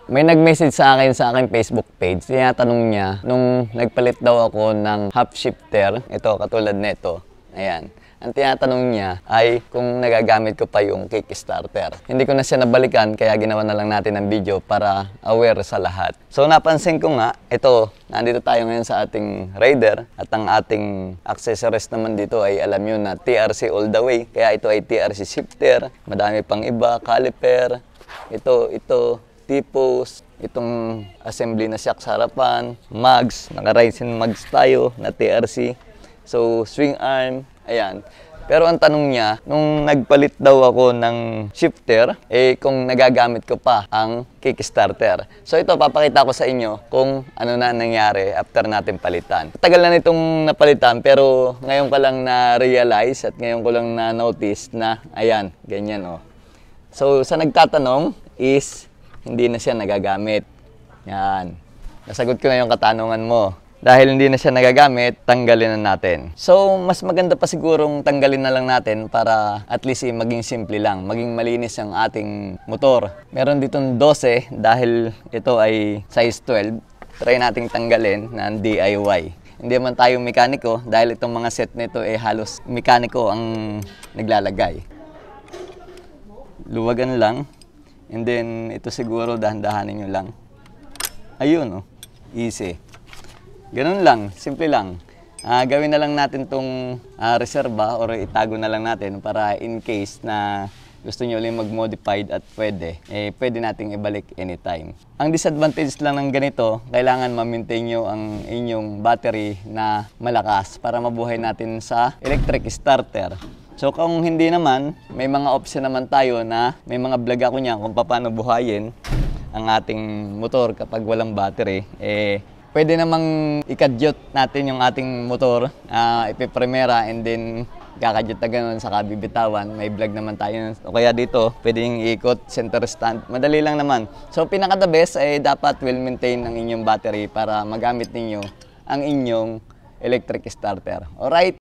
May nag-message sa aking Facebook page. Tinatanong niya, nung nagpalit daw ako ng half shifter, ito katulad nito, ayan. Ang tinatanong niya ay kung nagagamit ko pa yung Kickstarter. Hindi ko na siya nabalikan kaya ginawa na lang natin ng video para aware sa lahat. So napansin ko nga, ito, nandito tayo ngayon sa ating Raider at ang ating accessories naman dito ay alam nyo na TRC all the way. Kaya ito ay TRC shifter, madami pang iba, caliper, ito, T-post, itong assembly na shock sa harapan, mags, naka-Ryzen mags tayo na TRC. So, swing arm, ayan. Pero ang tanong niya, nung nagpalit daw ako ng shifter, kung nagagamit ko pa ang Kickstarter. So ito, papakita ko sa inyo kung ano na nangyari after natin palitan. Tagal na nitong napalitan, pero ngayon ko lang na-realize at ngayon ko lang na-notice na, ayan, ganyan oh. So, sa nagtatanong is, hindi na siya nagagamit. Yan. Nasagot ko na yung katanungan mo. Dahil hindi na siya nagagamit, tanggalin na natin. So, mas maganda pa sigurong tanggalin na lang natin para at least maging simple lang, maging malinis ang ating motor. Meron ditong 12 dahil ito ay size 12. Try nating tanggalin na DIY. Hindi man tayo mekaniko dahil itong mga set nito halos mekaniko ang naglalagay. Luwagan lang. And then, ito siguro dahan-dahanin nyo lang. Ayun, oh. Easy. Ganun lang, simple lang. Gawin na lang natin itong reserva or itago na lang natin para in case na gusto nyo ulit mag-modified at pwede nating ibalik anytime. Ang disadvantage lang ng ganito, kailangan ma-maintain nyo ang inyong battery na malakas para mabuhay natin sa electric starter. So kung hindi naman, may mga option naman tayo na may mga vlog ako niyan kung paano buhayin ang ating motor kapag walang battery. Pwede namang ikadyot natin yung ating motor, ipipremera and then kakadyot na ganun sa kabibitawan. May vlog naman tayo. O kaya dito, pwedeng ikot, center stand. Madali lang naman. So pinaka the best ay dapat well maintain ang inyong battery para magamit ninyo ang inyong electric starter. Alright?